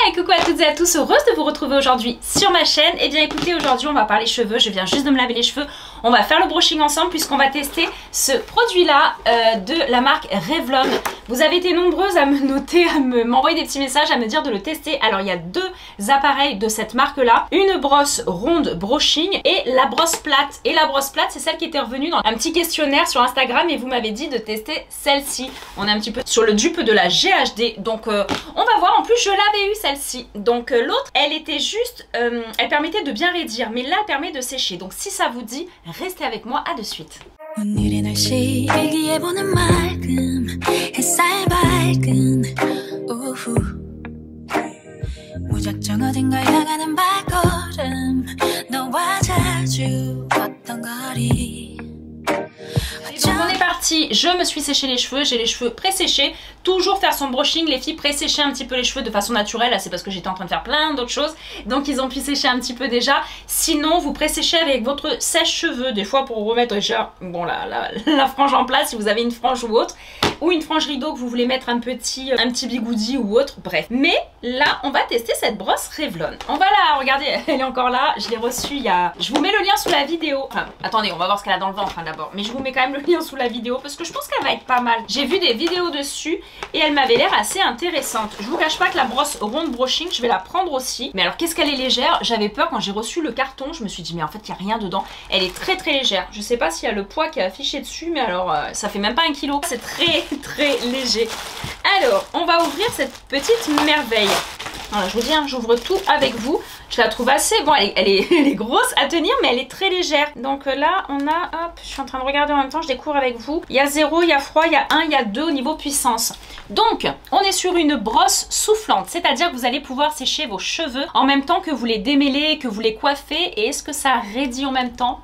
Hey, coucou à toutes et à tous, heureuse de vous retrouver aujourd'hui sur ma chaîne. Et bien écoutez, aujourd'hui on va parler cheveux, je viens juste de me laver les cheveux. On va faire le brushing ensemble puisqu'on va tester ce produit là de la marque Revlon. Vous avez été nombreuses à me noter, à m'envoyer des petits messages, à me dire de le tester. Alors il y a deux appareils de cette marque là, une brosse ronde brushing et la brosse plate. Et la brosse plate c'est celle qui était revenue dans un petit questionnaire sur Instagram et vous m'avez dit de tester celle-ci. On est un petit peu sur le dupe de la GHD, donc on va voir. En plus je l'avais eu celle-ci, donc l'autre elle était juste, elle permettait de bien raidir, mais là elle permet de sécher. Donc si ça vous dit, restez avec moi, à de suite. Donc on est parti, je me suis séché les cheveux, j'ai les cheveux pré-séchés. Toujours faire son brushing, les filles, pré-sécher un petit peu les cheveux de façon naturelle. Là c'est parce que j'étais en train de faire plein d'autres choses, donc ils ont pu sécher un petit peu déjà. Sinon vous pré-séchez avec votre sèche-cheveux, des fois pour remettre bon, la frange en place si vous avez une frange ou autre, ou une frange rideau que vous voulez mettre un petit bigoudi ou autre, bref. Mais là on va tester cette brosse Revlon. On va la regarder, elle est encore là, je l'ai reçue il y a... Je vous mets le lien sous la vidéo. Enfin, attendez, on va voir ce qu'elle a dans le ventre d'abord, mais je vous mets quand même le lien sous la vidéo parce que je pense qu'elle va être pas mal. J'ai vu des vidéos dessus et elle m'avait l'air assez intéressante. Je vous cache pas que la brosse ronde brushing, je vais la prendre aussi. Mais alors qu'est-ce qu'elle est légère? J'avais peur quand j'ai reçu le carton, je me suis dit mais en fait il n'y a rien dedans. Elle est très très légère. Je sais pas s'il y a le poids qui est affiché dessus, mais alors ça fait même pas 1 kg. C'est très très léger. Alors on va ouvrir cette petite merveille. Voilà, je vous dis, hein, j'ouvre tout avec vous. Je la trouve assez... Bon, elle est grosse à tenir, mais elle est très légère. Donc là, on a... Hop, je suis en train de regarder en même temps, je découvre avec vous. Il y a 0, il y a froid, il y a 1, il y a 2 au niveau puissance. Donc, on est sur une brosse soufflante. C'est-à-dire que vous allez pouvoir sécher vos cheveux en même temps que vous les démêlez, que vous les coiffez. Et est-ce que ça raidit en même temps?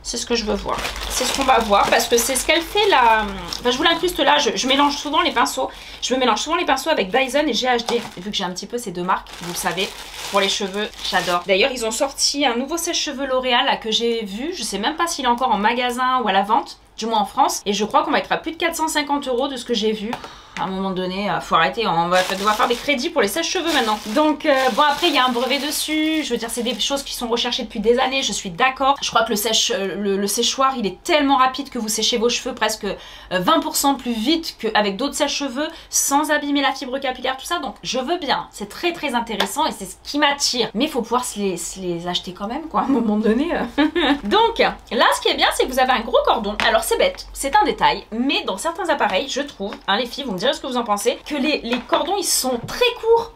C'est ce que je veux voir. C'est ce qu'on va voir parce que c'est ce qu'elle fait là. Enfin, je vous l'incruste là. Je mélange souvent les pinceaux. Je me mélange souvent les pinceaux avec Dyson et GHD. Vu que j'ai un petit peu ces deux marques, vous le savez. Pour les cheveux, j'adore. D'ailleurs, ils ont sorti un nouveau sèche-cheveux L'Oréal là, que j'ai vu. Je sais même pas s'il est encore en magasin ou à la vente. Du moins en France. Et je crois qu'on va être à plus de 450 € de ce que j'ai vu. À un moment donné, faut arrêter, on va devoir faire des crédits pour les sèche-cheveux maintenant. Donc bon, après il y a un brevet dessus, je veux dire c'est des choses qui sont recherchées depuis des années, je suis d'accord. Je crois que le séchoir il est tellement rapide que vous séchez vos cheveux presque 20% plus vite qu'avec d'autres sèche-cheveux sans abîmer la fibre capillaire, tout ça. Donc je veux bien, c'est très très intéressant et c'est ce qui m'attire. Mais il faut pouvoir se les acheter quand même quoi, à un moment donné. Donc là ce qui est bien c'est que vous avez un gros cordon. Alors c'est bête, c'est un détail, mais dans certains appareils je trouve, hein, les filles vous me direz ce que vous en pensez, que les cordons ils sont très courts,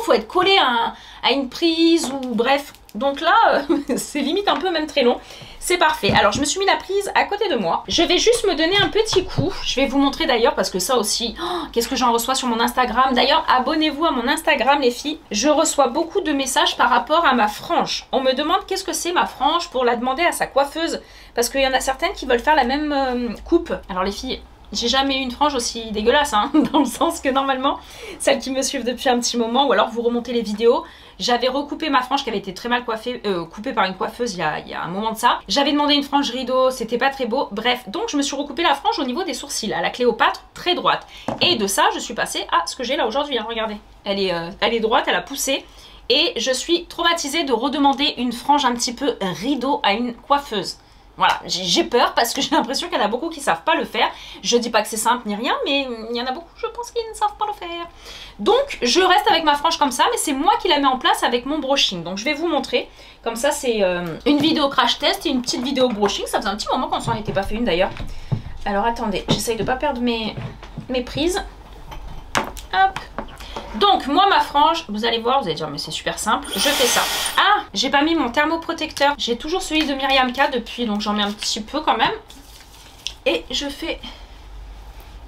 faut être collé à une prise ou bref. Donc là c'est limite un peu même très long. C'est parfait. Alors je me suis mis la prise à côté de moi. Je vais juste me donner un petit coup. Je vais vous montrer d'ailleurs parce que ça aussi, oh, qu'est-ce que j'en reçois sur mon Instagram. D'ailleurs abonnez-vous à mon Instagram les filles. Je reçois beaucoup de messages par rapport à ma frange. On me demande qu'est-ce que c'est ma frange pour la demander à sa coiffeuse. Parce qu'il y en a certaines qui veulent faire la même coupe. Alors les filles... J'ai jamais eu une frange aussi dégueulasse, hein, dans le sens que normalement, celles qui me suivent depuis un petit moment, ou alors vous remontez les vidéos, j'avais recoupé ma frange qui avait été très mal coiffée, coupée par une coiffeuse il y a un moment de ça. J'avais demandé une frange rideau, c'était pas très beau, bref. Donc je me suis recoupé la frange au niveau des sourcils, à la Cléopâtre, très droite. Et de ça, je suis passée à ce que j'ai là aujourd'hui, hein, regardez. Elle est droite, elle a poussé. Et je suis traumatisée de redemander une frange un petit peu rideau à une coiffeuse. Voilà, j'ai peur parce que j'ai l'impression qu'il y en a beaucoup qui ne savent pas le faire. Je dis pas que c'est simple ni rien, mais il y en a beaucoup, je pense, qui ne savent pas le faire. Donc, je reste avec ma frange comme ça, mais c'est moi qui la mets en place avec mon brushing. Donc, je vais vous montrer. Comme ça, c'est une vidéo crash test et une petite vidéo brushing. Ça faisait un petit moment qu'on s'en était pas fait une d'ailleurs. Alors, attendez, j'essaye de ne pas perdre mes prises. Hop. Donc moi ma frange, vous allez voir, vous allez dire mais c'est super simple, je fais ça. Ah, j'ai pas mis mon thermoprotecteur, j'ai toujours celui de Myriam K depuis, donc j'en mets un petit peu quand même. Et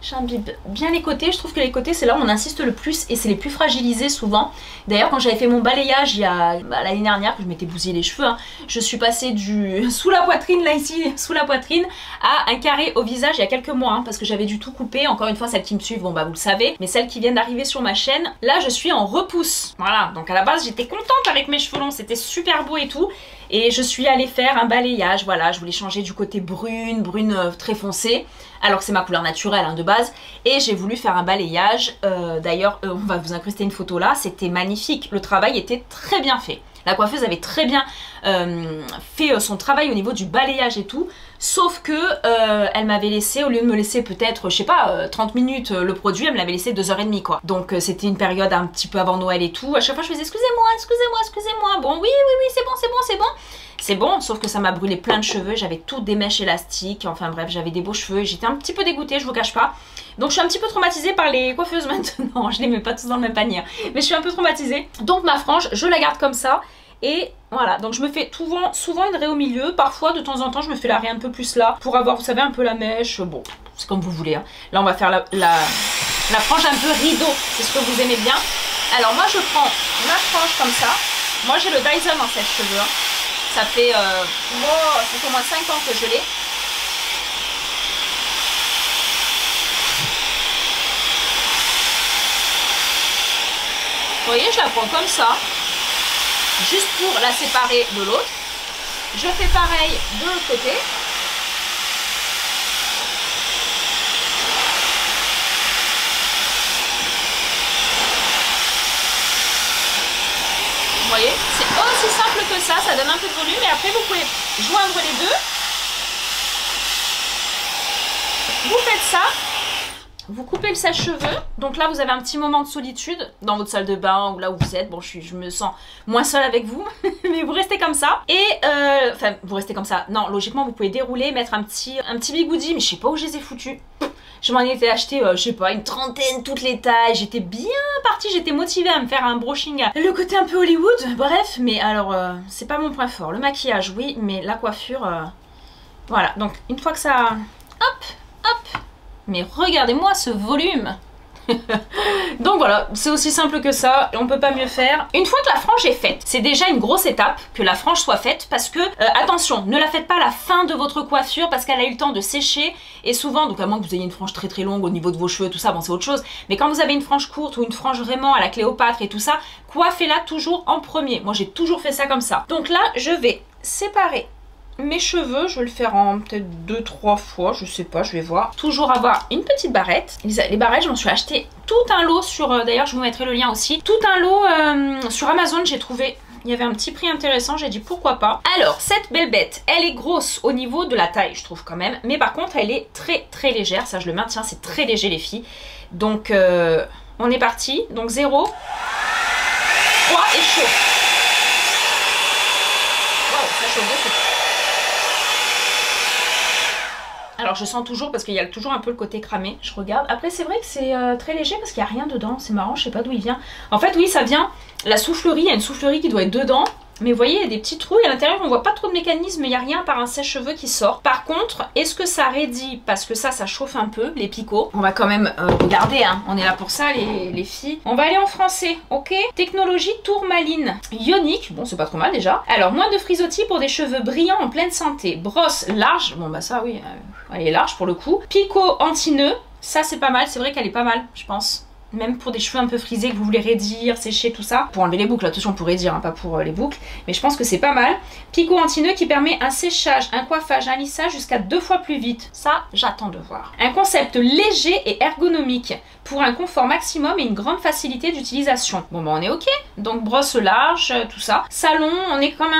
j'imbibe bien les côtés, je trouve que les côtés c'est là où on insiste le plus et c'est les plus fragilisés souvent. D'ailleurs quand j'avais fait mon balayage il y a l'année dernière, que je m'étais bousillé les cheveux, hein, je suis passée du sous la poitrine, là ici, sous la poitrine, à un carré au visage il y a quelques mois, hein, parce que j'avais dû tout couper. Encore une fois celles qui me suivent, bon bah vous le savez, mais celles qui viennent d'arriver sur ma chaîne, là je suis en repousse. Voilà, donc à la base j'étais contente avec mes cheveux longs, c'était super beau et tout. Et je suis allée faire un balayage, voilà, je voulais changer du côté brune très foncée, alors que c'est ma couleur naturelle hein, de base. Et j'ai voulu faire un balayage, d'ailleurs on va vous incruster une photo là, c'était magnifique, le travail était très bien fait. La coiffeuse avait très bien fait son travail au niveau du balayage et tout, sauf que elle m'avait laissé, au lieu de me laisser peut-être, je sais pas, 30 minutes le produit, elle me l'avait laissé 2h30 quoi. Donc c'était une période un petit peu avant Noël et tout. À chaque fois je faisais excusez-moi, excusez-moi, excusez-moi. Bon oui, c'est bon, c'est bon, c'est bon. C'est bon, sauf que ça m'a brûlé plein de cheveux, j'avais tout des mèches élastiques, enfin bref, j'avais des beaux cheveux, j'étais un petit peu dégoûtée, je vous cache pas. Donc je suis un petit peu traumatisée par les coiffeuses maintenant, je les mets pas tous dans le même panier, mais je suis un peu traumatisée. Donc ma frange, je la garde comme ça, et voilà, donc je me fais souvent une raie au milieu, parfois de temps en temps je me fais la raie un peu plus là, pour avoir, vous savez, un peu la mèche, bon, c'est comme vous voulez. Hein. Là on va faire la frange un peu rideau, c'est ce que vous aimez bien. Alors moi je prends ma frange comme ça, moi j'ai le Dyson en sèche-cheveux, hein. Ça fait au moins 5 ans que je l'ai. Vous voyez, je la prends comme ça, juste pour la séparer de l'autre. Je fais pareil de l'autre côté. Vous voyez, c'est aussi simple que ça donne un peu de volume et après vous pouvez joindre les deux. Vous faites ça, vous coupez le sèche-cheveux, donc là vous avez un petit moment de solitude dans votre salle de bain ou là où vous êtes. Bon, je me sens moins seule avec vous, mais vous restez comme ça. Et enfin, vous restez comme ça. Non, logiquement vous pouvez dérouler, mettre un petit bigoudi, mais je sais pas où je les ai foutus. Je m'en étais acheté, je sais pas, une trentaine, toutes les tailles. J'étais bien partie, j'étais motivée à me faire un brushing. Le côté un peu Hollywood, bref. Mais alors, c'est pas mon point fort. Le maquillage, oui, mais la coiffure, voilà. Donc, une fois que ça... Hop, hop. Mais regardez-moi ce volume. Donc voilà, c'est aussi simple que ça, on peut pas mieux faire. Une fois que la frange est faite, c'est déjà une grosse étape que la frange soit faite parce que, attention, ne la faites pas à la fin de votre coiffure parce qu'elle a eu le temps de sécher et souvent, donc à moins que vous ayez une frange très très longue au niveau de vos cheveux, tout ça, bon c'est autre chose, mais quand vous avez une frange courte ou une frange vraiment à la Cléopâtre et tout ça, coiffez-la toujours en premier. Moi j'ai toujours fait ça comme ça. Donc là, je vais séparer mes cheveux, je vais le faire en peut-être 2-3 fois, je sais pas, je vais voir. Toujours avoir une petite barrette. Les barrettes, je m'en suis acheté tout un lot sur, d'ailleurs je vous mettrai le lien aussi, tout un lot sur Amazon, j'ai trouvé. Il y avait un petit prix intéressant, j'ai dit pourquoi pas. Alors, cette belle bête, elle est grosse au niveau de la taille, je trouve quand même. Mais par contre, elle est très très légère, ça je le maintiens, c'est très léger les filles. Donc, on est parti. Donc 0, 3 et chaud. Waouh, ça chauffe beaucoup. Alors je sens toujours parce qu'il y a toujours un peu le côté cramé, je regarde. Après c'est vrai que c'est très léger parce qu'il n'y a rien dedans, c'est marrant, je sais pas d'où il vient. En fait oui, ça vient, la soufflerie, il y a une soufflerie qui doit être dedans. Mais vous voyez, il y a des petits trous et à l'intérieur on voit pas trop de mécanisme, il n'y a rien par un sèche-cheveux qui sort. Par contre, est-ce que ça raidit? Parce que ça chauffe un peu, les picots. On va quand même regarder, hein. On est là pour ça les filles. On va aller en français, ok? Technologie tourmaline ionique, bon c'est pas trop mal déjà. Alors, moins de frisottis pour des cheveux brillants en pleine santé. Brosse large, bon bah ça oui, elle est large pour le coup. Picot anti-nœud, ça c'est pas mal, c'est vrai qu'elle est pas mal, je pense. Même pour des cheveux un peu frisés que vous voulez raidir, sécher, tout ça. Pour enlever les boucles, attention pour raidir, hein, pas pour les boucles. Mais je pense que c'est pas mal. Picot anti-nœud qui permet un séchage, un coiffage, un lissage jusqu'à 2 fois plus vite. Ça, j'attends de voir. Un concept léger et ergonomique pour un confort maximum et une grande facilité d'utilisation. Bon bah on est ok. Donc brosse large, tout ça. Salon, on est comme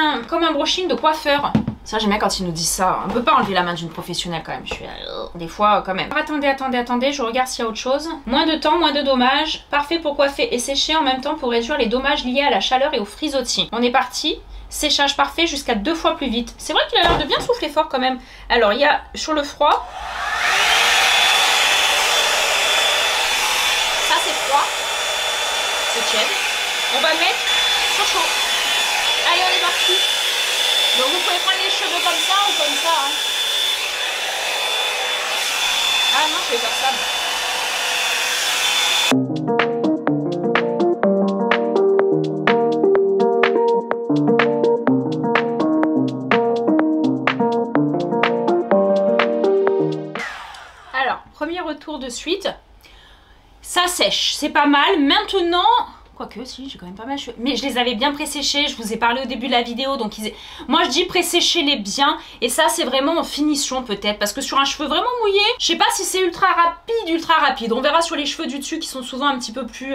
un brushing de coiffeur. Ça j'aime bien quand ils nous disent ça. On peut pas enlever la main d'une professionnelle quand même. Je suis des fois quand même. Attendez, je regarde s'il y a autre chose. Moins de temps, moins de dommages. Parfait pour coiffer et sécher en même temps pour réduire les dommages liés à la chaleur et au frisottis. On est parti. Séchage parfait jusqu'à 2 fois plus vite. C'est vrai qu'il a l'air de bien souffler fort quand même. Alors il y a sur le froid. Ça c'est froid. C'est tiède. On va le mettre sur chaud. Allez, on est parti. Donc vous pouvez prendre les cheveux comme ça ou comme ça. Hein. Ah non, je vais faire ça. Alors, premier retour de suite. Ça sèche, c'est pas mal. Maintenant, quoique, si, j'ai quand même pas mal de cheveux. Mais je les avais bien pré-séchés, je vous ai parlé au début de la vidéo, donc moi je dis pré-séchez-les bien. Et ça, c'est vraiment en finition peut-être, parce que sur un cheveu vraiment mouillé, je sais pas si c'est ultra rapide. On verra sur les cheveux du dessus qui sont souvent un petit peu plus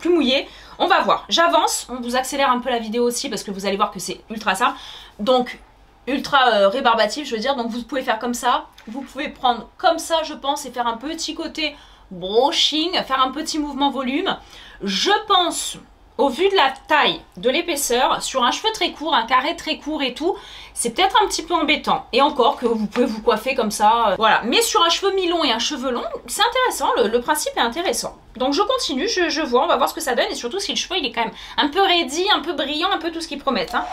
mouillés. On va voir. J'avance, on vous accélère un peu la vidéo aussi, parce que vous allez voir que c'est ultra simple. Donc, ultra rébarbatif, je veux dire. Donc vous pouvez faire comme ça, vous pouvez prendre comme ça, je pense, et faire un petit côté brushing, faire un petit mouvement volume. Je pense, au vu de la taille, de l'épaisseur, sur un cheveu très court, un carré très court et tout, c'est peut-être un petit peu embêtant. Et encore que vous pouvez vous coiffer comme ça, voilà. Mais sur un cheveu mi-long et un cheveu long, c'est intéressant, le principe est intéressant. Donc je continue, je vois, on va voir ce que ça donne, et surtout si le cheveu il est quand même un peu raidi, un peu brillant, un peu tout ce qu'ils promettent, hein.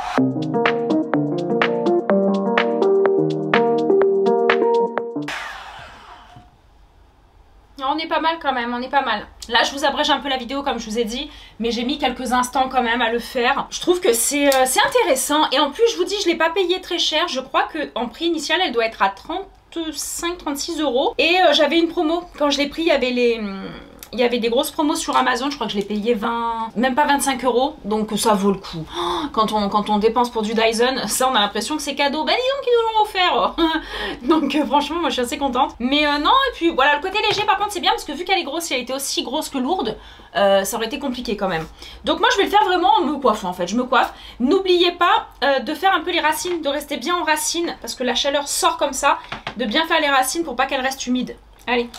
On est pas mal quand même, on est pas mal. Là, je vous abrège un peu la vidéo comme je vous ai dit, mais j'ai mis quelques instants quand même à le faire. Je trouve que c'est intéressant. Et en plus, je vous dis, je ne l'ai pas payé très cher. Je crois qu'en prix initial, elle doit être à 35-36 €. Et j'avais une promo. Quand je l'ai pris, il y avait des grosses promos sur Amazon, je crois que je l'ai payé 20, même pas 25 €, donc ça vaut le coup. Quand on dépense pour du Dyson, ça on a l'impression que c'est cadeau. Bah dis donc, ils nous l'ont offert. Donc franchement, moi je suis assez contente. Mais non, et puis voilà, le côté léger par contre c'est bien, parce que vu qu'elle est grosse, si elle était aussi grosse que lourde, ça aurait été compliqué quand même. Donc moi je vais le faire vraiment en me coiffant en fait, je me coiffe. N'oubliez pas de faire un peu les racines, de rester bien en racines, parce que la chaleur sort comme ça, de bien faire les racines pour pas qu'elles restent humides. Allez.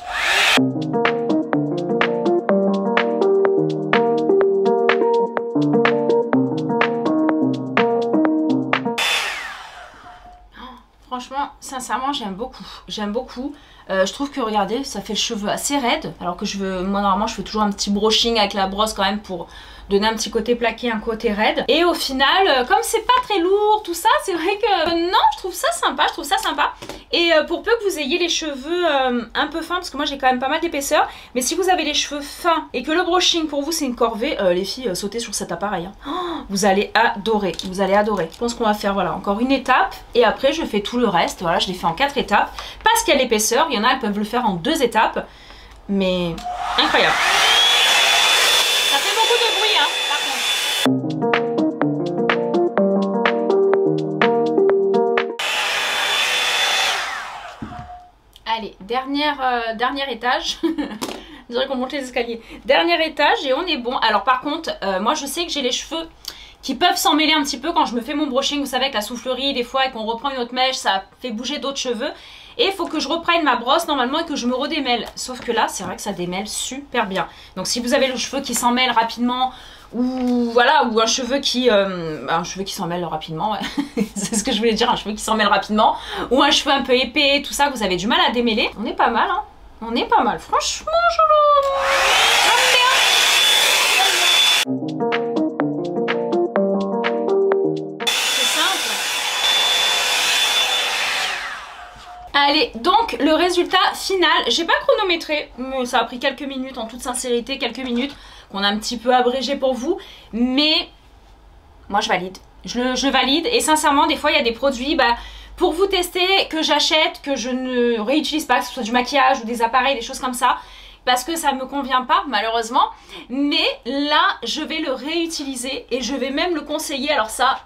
Franchement, sincèrement, j'aime beaucoup. J'aime beaucoup. Je trouve que, regardez, ça fait le cheveu assez raide. Alors que moi, normalement, je fais toujours un petit brushing avec la brosse quand même pour donner un petit côté plaqué, un côté raide. Et au final, comme c'est pas très lourd, tout ça, c'est vrai que non, je trouve ça sympa, Et pour peu que vous ayez les cheveux un peu fins, parce que moi j'ai quand même pas mal d'épaisseur, mais si vous avez les cheveux fins et que le brushing pour vous c'est une corvée, les filles, sautez sur cet appareil. Hein. Oh, vous allez adorer, vous allez adorer. Je pense qu'on va faire voilà encore une étape et après je fais tout le reste. Voilà, je l'ai fait en 4 étapes parce qu'il y a l'épaisseur. Il y en a, elles peuvent le faire en 2 étapes, mais incroyable. Ça fait beaucoup de bruit, hein, par contre. Allez, dernier étage. Je dirais qu'on monte les escaliers. Dernier étage et on est bon. Alors par contre, moi je sais que j'ai les cheveux qui peuvent s'en mêler un petit peu quand je me fais mon brushing. Vous savez, avec la soufflerie, des fois, et qu'on reprend une autre mèche, ça fait bouger d'autres cheveux. Et il faut que je reprenne ma brosse normalement et que je me redémêle. Sauf que là, c'est vrai que ça démêle super bien. Donc si vous avez le cheveu qui s'en mêle rapidement, ou voilà, ou un cheveu qui s'en mêle rapidement, ouais. C'est ce que je voulais dire, un cheveu qui s'en mêle rapidement, ou un cheveu un peu épais, tout ça, vous avez du mal à démêler. On est pas mal, hein. On est pas mal, franchement, j'aime bien. Allez, donc le résultat final, j'ai pas chronométré, mais ça a pris quelques minutes, en toute sincérité, quelques minutes, qu'on a un petit peu abrégé pour vous, mais moi je valide. Je valide, et sincèrement, des fois il y a des produits, pour vous tester, que j'achète, que je ne réutilise pas, que ce soit du maquillage ou des appareils, des choses comme ça, parce que ça ne me convient pas malheureusement, mais là je vais le réutiliser et je vais même le conseiller. Alors ça,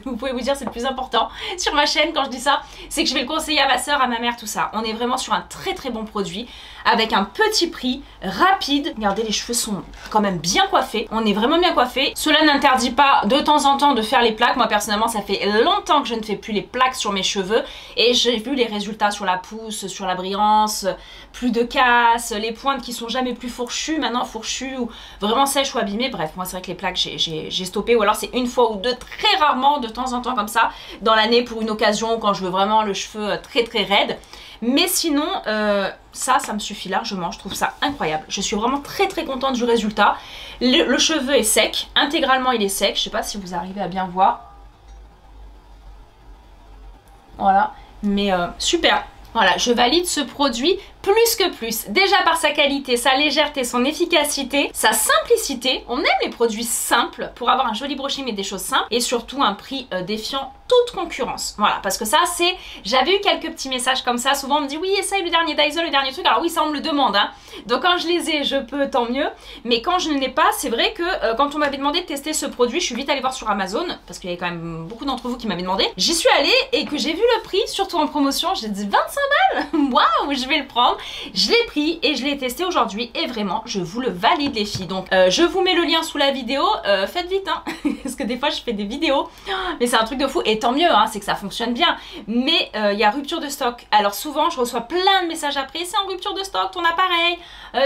vous pouvez vous dire, c'est le plus important sur ma chaîne quand je dis ça, c'est que je vais le conseiller à ma soeur, à ma mère, tout ça. On est vraiment sur un très très bon produit avec un petit prix, rapide. Regardez, les cheveux sont quand même bien coiffés, on est vraiment bien coiffés. Cela n'interdit pas de temps en temps de faire les plaques. Moi personnellement, ça fait longtemps que je ne fais plus les plaques sur mes cheveux et j'ai vu les résultats sur la pousse, sur la brillance, plus de casse, les pointes qui sont jamais plus fourchues, maintenant fourchues ou vraiment sèches ou abîmées. Bref, moi c'est vrai que les plaques j'ai stoppé, ou alors c'est une fois ou deux, très rarement, de temps en temps comme ça, dans l'année pour une occasion, quand je veux vraiment le cheveu très très raide. Mais sinon, ça me suffit largement, je trouve ça incroyable. Je suis vraiment très très contente du résultat. Le cheveu est sec, intégralement il est sec, je sais pas si vous arrivez à bien voir. Voilà, mais super. Voilà, je valide ce produit plus que plus. Déjà par sa qualité, sa légèreté, son efficacité, sa simplicité. On aime les produits simples pour avoir un joli brushing et des choses simples et surtout un prix défiant toute concurrence. Voilà, parce que ça c'est... J'avais eu quelques petits messages comme ça, souvent on me dit oui essaye le dernier Dyson, le dernier truc, alors oui ça on me le demande hein. Donc quand je les ai je peux tant mieux, mais quand je ne l'ai pas c'est vrai que quand on m'avait demandé de tester ce produit, je suis vite allée voir sur Amazon, parce qu'il y avait quand même beaucoup d'entre vous qui m'avaient demandé, j'y suis allée et que j'ai vu le prix, surtout en promotion, j'ai dit 25 balles, waouh je vais le prendre, je l'ai pris et je l'ai testé aujourd'hui et vraiment je vous le valide les filles. Donc je vous mets le lien sous la vidéo, faites vite hein, parce que des fois je fais des vidéos, mais c'est un truc de fou. Et tant mieux, hein, c'est que ça fonctionne bien. Mais il y a rupture de stock. Alors souvent, je reçois plein de messages après. C'est en rupture de stock, ton appareil,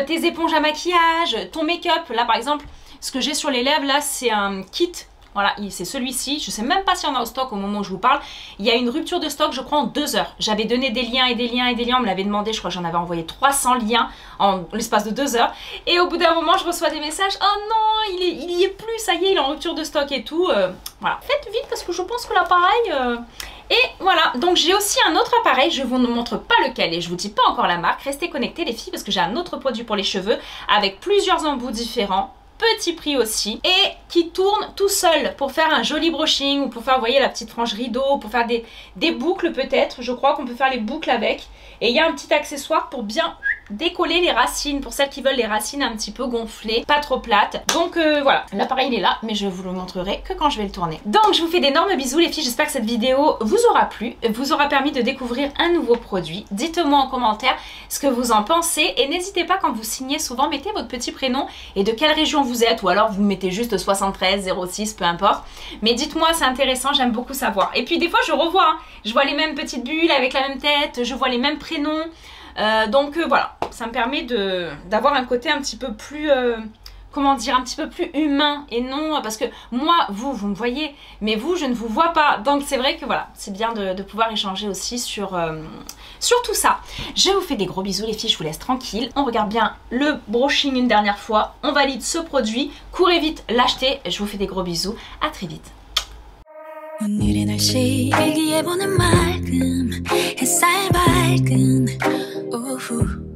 tes éponges à maquillage, ton make-up. Là, par exemple, ce que j'ai sur les lèvres, là, c'est un kit. Voilà, c'est celui-ci. Je sais même pas s'il y en a au stock au moment où je vous parle. Il y a une rupture de stock, je crois, en 2 heures. J'avais donné des liens et des liens et des liens. On me l'avait demandé, je crois que j'en avais envoyé 300 liens en l'espace de 2 heures. Et au bout d'un moment, je reçois des messages. Oh non, il y est plus, ça y est, il est en rupture de stock et tout. Voilà, faites vite parce que je pense que l'appareil... Et voilà, donc j'ai aussi un autre appareil, je vous ne montre pas lequel et je vous dis pas encore la marque. Restez connectés les filles parce que j'ai un autre produit pour les cheveux avec plusieurs embouts différents. Petit prix aussi, et qui tourne tout seul pour faire un joli brushing ou pour faire, vous voyez, la petite frange rideau, pour faire des boucles peut-être. Je crois qu'on peut faire les boucles avec. Et il y a un petit accessoire pour bien décoller les racines, pour celles qui veulent les racines un petit peu gonflées, pas trop plates. Donc voilà, l'appareil il est là, mais je vous le montrerai que quand je vais le tourner. Donc je vous fais d'énormes bisous les filles, j'espère que cette vidéo vous aura plu, vous aura permis de découvrir un nouveau produit. Dites-moi en commentaire ce que vous en pensez et n'hésitez pas quand vous signez, souvent mettez votre petit prénom et de quelle région vous êtes, ou alors vous mettez juste 73 06, peu importe. Mais dites-moi, c'est intéressant, j'aime beaucoup savoir. Et puis des fois je revois, hein, je vois les mêmes petites bulles avec la même tête, je vois les mêmes prénoms. Donc voilà, ça me permet d'avoir un côté un petit peu plus, comment dire, un petit peu plus humain. Et non, parce que moi, vous me voyez, mais vous, je ne vous vois pas. Donc c'est vrai que voilà, c'est bien de pouvoir échanger aussi sur tout ça. Je vous fais des gros bisous les filles, je vous laisse tranquille. On regarde bien le brushing une dernière fois, on valide ce produit, courez vite l'acheter. Je vous fais des gros bisous, à très vite. 오늘의 날씨 일기예보는 맑음 햇살 밝은 오후